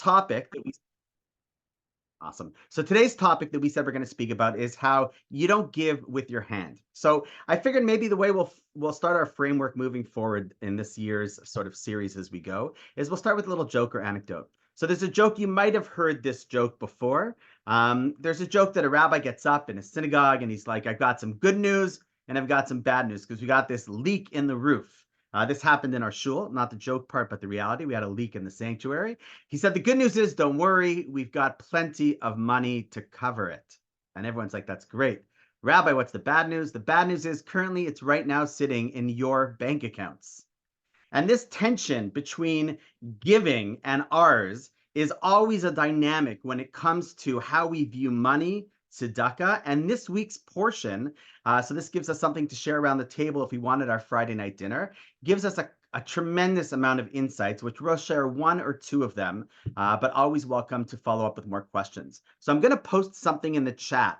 topic that we Awesome. So today's topic that we said we're going to speak about is how you don't give with your hand. So I figured maybe the way we'll start our framework moving forward in this year's sort of series as we go is we'll start with a little joke or anecdote. So there's a joke, you might have heard this joke before. There's a joke that a rabbi gets up in a synagogue and he's like, I've got some good news and I've got some bad news because we got this leak in the roof. This happened in our shul, not the joke part, but the reality. We had a leak in the sanctuary. He said, the good news is, don't worry, we've got plenty of money to cover it. And everyone's like, that's great. Rabbi, what's the bad news? The bad news is currently it's right now sitting in your bank accounts. And this tension between giving and ours is always a dynamic when it comes to how we view money, tzedakah, and this week's portion. So this gives us something to share around the table if we wanted our Friday night dinner. Gives us a tremendous amount of insights, which we'll share one or two of them, but always welcome to follow up with more questions. So I'm going to post something in the chat,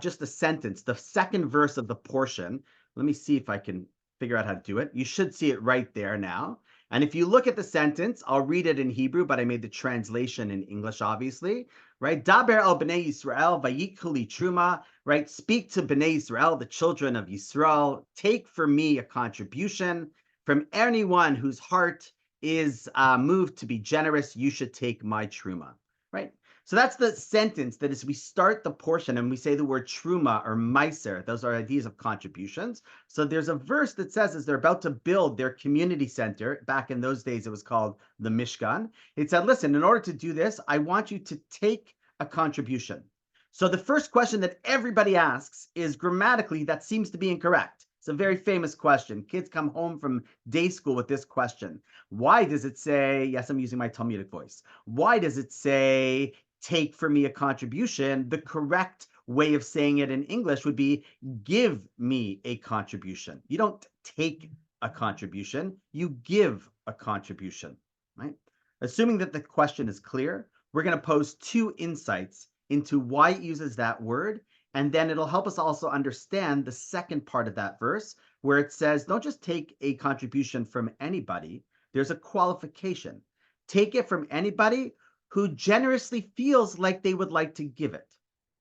just a sentence, the second verse of the portion. Let me see if I can figure out how to do it. You should see it right there now. And if you look at the sentence, I'll read it in Hebrew, but I made the translation in English, obviously, right? Daber el bnei Yisrael vayikuli truma, right? Speak to bnei Yisrael, the children of Yisrael. Take for me a contribution from anyone whose heart is moved to be generous. You should take my truma, right? So that's the sentence that as we start the portion and we say the word truma or meiser, those are ideas of contributions. So there's a verse that says as they're about to build their community center, back in those days it was called the Mishkan, it said, listen, in order to do this, I want you to take a contribution. So the first question that everybody asks is grammatically, that seems to be incorrect. It's a very famous question. Kids come home from day school with this question. Why does it say, yes, I'm using my Talmudic voice. Why does it say, take for me a contribution? The correct way of saying it in English would be, give me a contribution. You don't take a contribution, you give a contribution, right? Assuming that the question is clear, we're going to pose two insights into why it uses that word, and then it'll help us also understand the second part of that verse, where it says, don't just take a contribution from anybody, there's a qualification. Take it from anybody who generously feels like they would like to give it,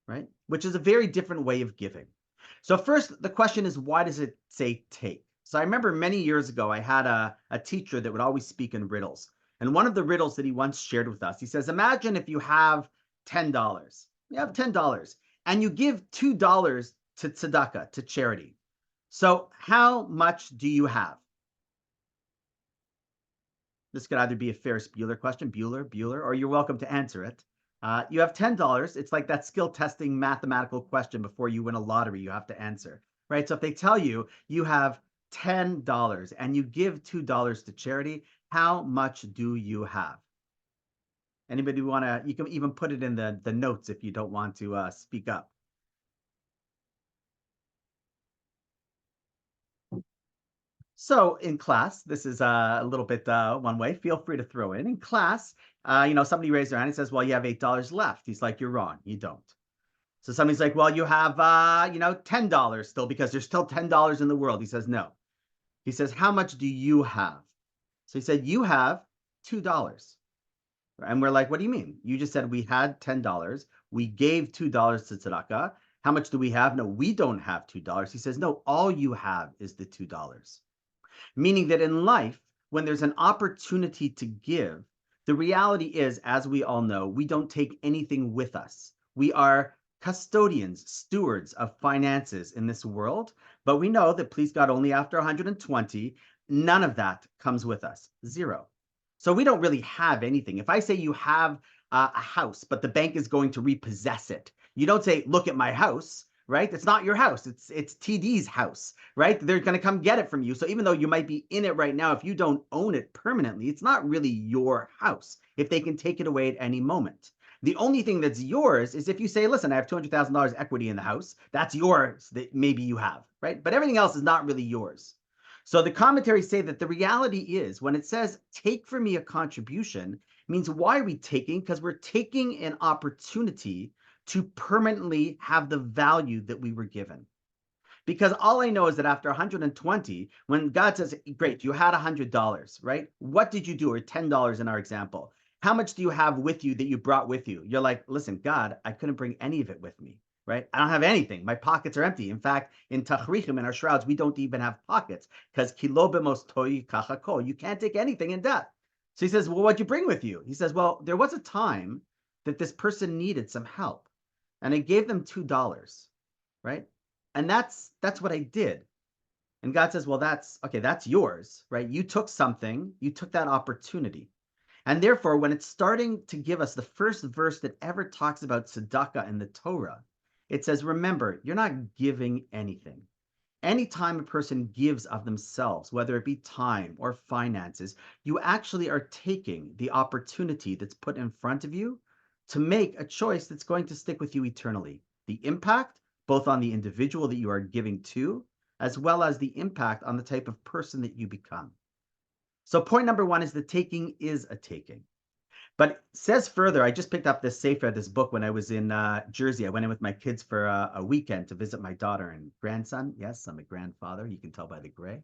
right? Which is a very different way of giving. So first, the question is, why does it say take? So I remember many years ago, I had a teacher that would always speak in riddles. And one of the riddles that he once shared with us, he says, imagine if you have $10. You have $10 and you give $2 to tzedakah, to charity. So how much do you have? This could either be a Ferris Bueller question, Bueller, or you're welcome to answer it. You have $10. It's like that skill testing mathematical question before you win a lottery you have to answer, right? So if they tell you you have $10 and you give $2 to charity, how much do you have? Anybody want to, you can even put it in the notes if you don't want to speak up. So in class, this is a little bit one way. Feel free to throw in. In class, somebody raised their hand and says, well, you have $8 left. He's like, you're wrong. You don't. So somebody's like, well, you have, $10 still because there's still $10 in the world. He says, no. He says, how much do you have? So he said, you have $2. And we're like, what do you mean? You just said we had $10. We gave $2 to tzedakah. How much do we have? No, we don't have $2. He says, no, all you have is the $2. Meaning that in life, when there's an opportunity to give, the reality is, as we all know, we don't take anything with us. We are custodians, stewards of finances in this world, but we know that, please God, only after 120, none of that comes with us, zero. So we don't really have anything. If I say you have a house, but the bank is going to repossess it, you don't say, look at my house, right? It's not your house. It's TD's house, right? They're going to come get it from you. So even though you might be in it right now, if you don't own it permanently, it's not really your house if they can take it away at any moment. The only thing that's yours is if you say, listen, I have $200,000 equity in the house. That's yours that maybe you have, right? But everything else is not really yours. So the commentaries say that the reality is when it says, take for me a contribution, means why are we taking? Because we're taking an opportunity to permanently have the value that we were given. Because all I know is that after 120, when God says, great, you had $100, right? What did you do? Or $10 in our example. How much do you have with you that you brought with you? You're like, listen, God, I couldn't bring any of it with me, right? I don't have anything. My pockets are empty. In fact, in Tachrichim, in our shrouds, we don't even have pockets because kilo b'mos toyi kachako. You can't take anything in death. So he says, well, what'd you bring with you? He says, well, there was a time that this person needed some help and I gave them $2, right? And that's what I did. And God says, well, that's okay, that's yours, right? You took something, you took that opportunity. And therefore, when it's starting to give us the first verse that ever talks about tzedakah in the Torah, it says, remember, you're not giving anything. Anytime a person gives of themselves, whether it be time or finances, you actually are taking the opportunity that's put in front of you to make a choice that's going to stick with you eternally. The impact, both on the individual that you are giving to, as well as the impact on the type of person that you become. So point number one is the taking is a taking. But says further, I just picked up this sefer, this book, when I was in Jersey. I went in with my kids for a weekend to visit my daughter and grandson. Yes, I'm a grandfather. You can tell by the gray.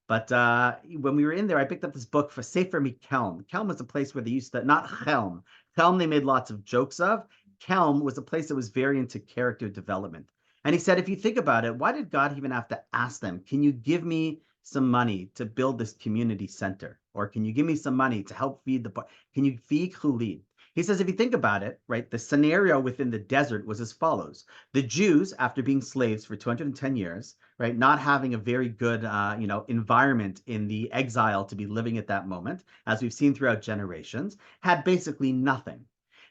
But when we were in there, I picked up this book for Sefer Kelm. Kelm was a place where they used to, not Helm. Helm they made lots of jokes of. Kelm was a place that was very into character development. And he said, if you think about it, why did God even have to ask them, can you give me some money to build this community center? Or can you give me some money to help feed the, can you feed Chulin? He says, if you think about it, right, the scenario within the desert was as follows. The Jews, after being slaves for 210 years, right, not having a very good, environment in the exile to be living at that moment, as we've seen throughout generations, had basically nothing.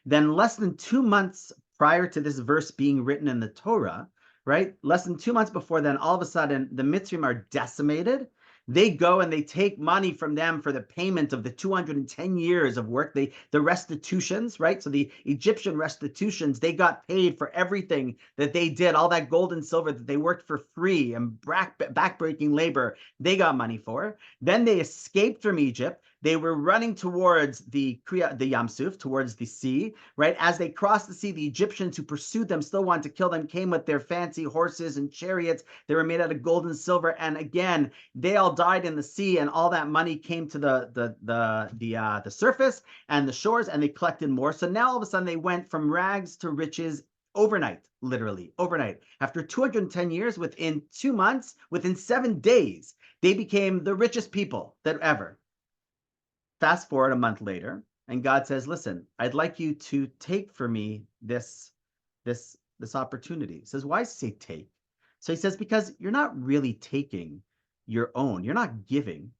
Then less than 2 months prior to this verse being written in the Torah, right, less than 2 months before then, all of a sudden, the Mitzrayim are decimated. They go and they take money from them for the payment of the 210 years of work. The restitutions, right? So the Egyptian restitutions, they got paid for everything that they did, all that gold and silver that they worked for free and backbreaking labor, they got money for. Then they escaped from Egypt. They were running towards the Yam Suf, towards the sea, right? As they crossed the sea, the Egyptians who pursued them, still wanted to kill them, came with their fancy horses and chariots. They were made out of gold and silver. And again, they all died in the sea, and all that money came to the surface and the shores, and they collected more. So now all of a sudden they went from rags to riches overnight, literally overnight. After 210 years, within 2 months, within 7 days, they became the richest people that ever. Fast forward a month later, and God says, listen, I'd like you to take for me this opportunity. He says, why does he say take? So he says, because you're not really taking your own. You're not giving.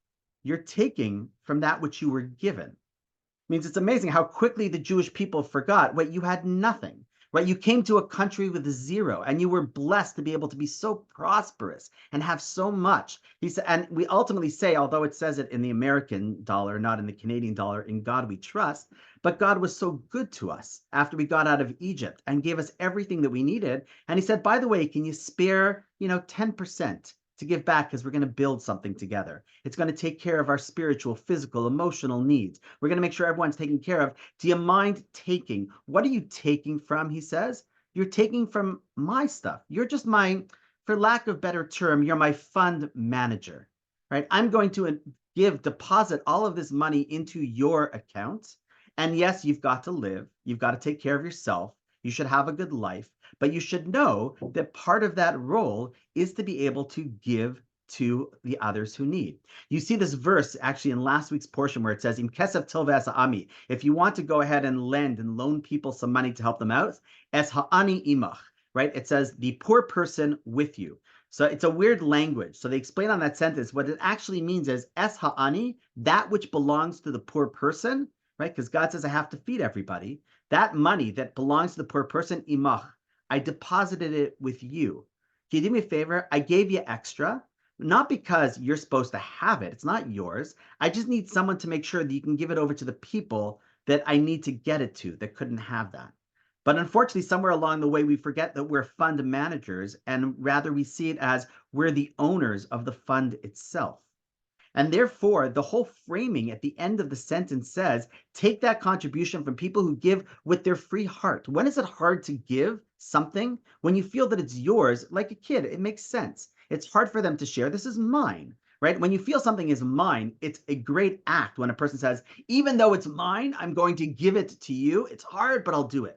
You're taking from that which you were given. It means it's amazing how quickly the Jewish people forgot, wait, you had nothing. Right? You came to a country with zero, and you were blessed to be able to be so prosperous and have so much. He said, and we ultimately say, although it says it in the American dollar, not in the Canadian dollar, in God we trust, but God was so good to us after we got out of Egypt and gave us everything that we needed. And he said, by the way, can you spare, 10%? To give back because we're going to build something together. It's going to take care of our spiritual, physical, emotional needs. We're going to make sure everyone's taken care of. Do you mind taking? What are you taking from? He says, you're taking from my stuff. You're just my, for lack of better term, you're my fund manager, right? I'm going to deposit all of this money into your account. And yes, you've got to live. You've got to take care of yourself. You should have a good life, but you should know that part of that role is to be able to give to the others who need. You see this verse actually in last week's portion where it says, "Im kesef tilves ha'ami." If you want to go ahead and lend and loan people some money to help them out, es ha'ani imach, right? It says the poor person with you. So it's a weird language. So they explain on that sentence, what it actually means is es ha'ani, that which belongs to the poor person, right? Because God says I have to feed everybody. That money that belongs to the poor person, imach, I deposited it with you. Can you do me a favor? I gave you extra, not because you're supposed to have it. It's not yours. I just need someone to make sure that you can give it over to the people that I need to get it to that couldn't have that. But unfortunately, somewhere along the way, we forget that we're fund managers, and rather we see it as we're the owners of the fund itself. And therefore, the whole framing at the end of the sentence says, take that contribution from people who give with their free heart. When is it hard to give something? When you feel that it's yours, like a kid, it makes sense. It's hard for them to share. This is mine, right? When you feel something is mine, it's a great act when a person says, even though it's mine, I'm going to give it to you. It's hard, but I'll do it.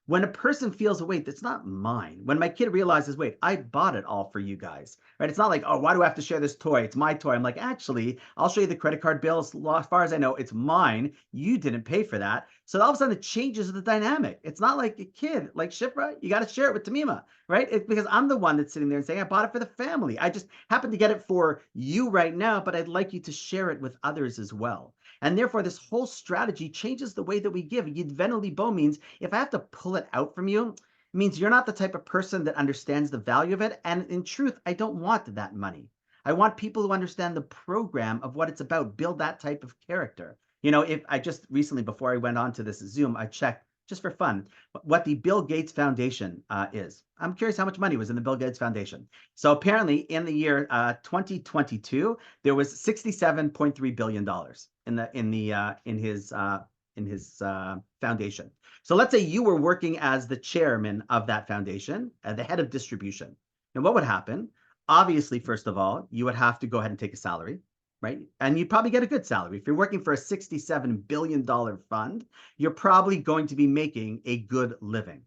When a person feels, wait, that's not mine. When my kid realizes, wait, I bought it all for you guys, right? It's not like, oh, why do I have to share this toy? It's my toy. I'm like, actually, I'll show you the credit card bill. As far as I know, it's mine. You didn't pay for that. So all of a sudden it changes the dynamic. It's not like a kid, like Shifra, you got to share it with Tamima, right? It's because I'm the one that's sitting there and saying, I bought it for the family. I just happen to get it for you right now, but I'd like you to share it with others as well. And therefore, this whole strategy changes the way that we give. Yidvenu libo means if I have to pull it out from you, it means you're not the type of person that understands the value of it. And in truth, I don't want that money. I want people who understand the program of what it's about, build that type of character. If I just recently, before I went on to this Zoom, I checked just for fun what the Bill Gates Foundation is. I'm curious how much money was in the Bill Gates Foundation. So apparently in the year 2022, there was $67.3 billion in his foundation. So let's say you were working as the chairman of that foundation, the head of distribution. And what would happen? Obviously, first of all, you would have to go ahead and take a salary, right? And you'd probably get a good salary. If you're working for a $67 billion fund, you're probably going to be making a good living.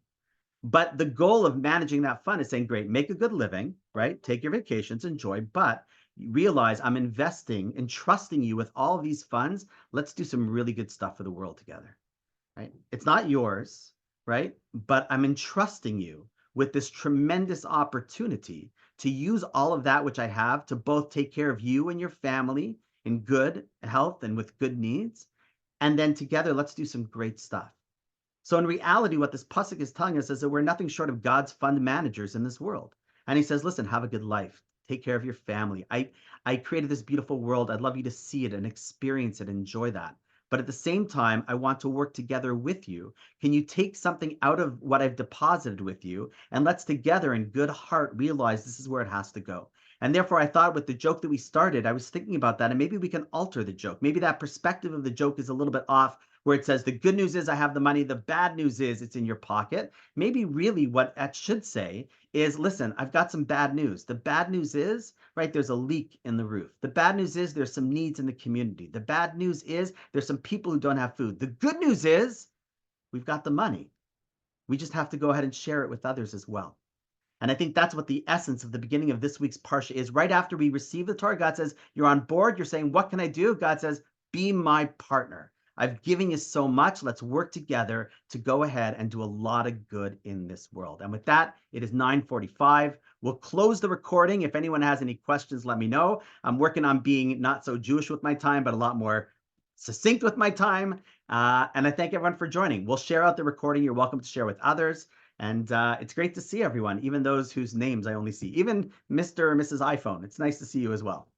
But the goal of managing that fund is saying, great, make a good living, right? Take your vacations, enjoy, but realize I'm investing and trusting you with all of these funds. Let's do some really good stuff for the world together, right? It's not yours, right? But I'm entrusting you with this tremendous opportunity to use all of that which I have to both take care of you and your family in good health and with good needs. And then together, let's do some great stuff. So in reality, what this pasuk is telling us is that we're nothing short of God's fund managers in this world. And he says, listen, have a good life. Take care of your family. I created this beautiful world. I'd love you to see it and experience it, enjoy that. But at the same time, I want to work together with you. Can you take something out of what I've deposited with you? And let's together in good heart realize this is where it has to go. And therefore, I thought with the joke that we started, I was thinking about that, and maybe we can alter the joke. Maybe that perspective of the joke is a little bit off, where it says, the good news is I have the money. The bad news is it's in your pocket. Maybe really what that should say is, listen, I've got some bad news. The bad news is, right, there's a leak in the roof. The bad news is there's some needs in the community. The bad news is there's some people who don't have food. The good news is we've got the money. We just have to go ahead and share it with others as well. And I think that's what the essence of the beginning of this week's Parsha is. Right after we receive the Torah, God says, you're on board. You're saying, what can I do? God says, be my partner. I've given you so much. Let's work together to go ahead and do a lot of good in this world. And with that, it is 9:45. We'll close the recording. If anyone has any questions, let me know. I'm working on being not so Jewish with my time, but a lot more succinct with my time. And I thank everyone for joining. We'll share out the recording. You're welcome to share with others. And it's great to see everyone, even those whose names I only see, even Mr. or Mrs. iPhone. It's nice to see you as well.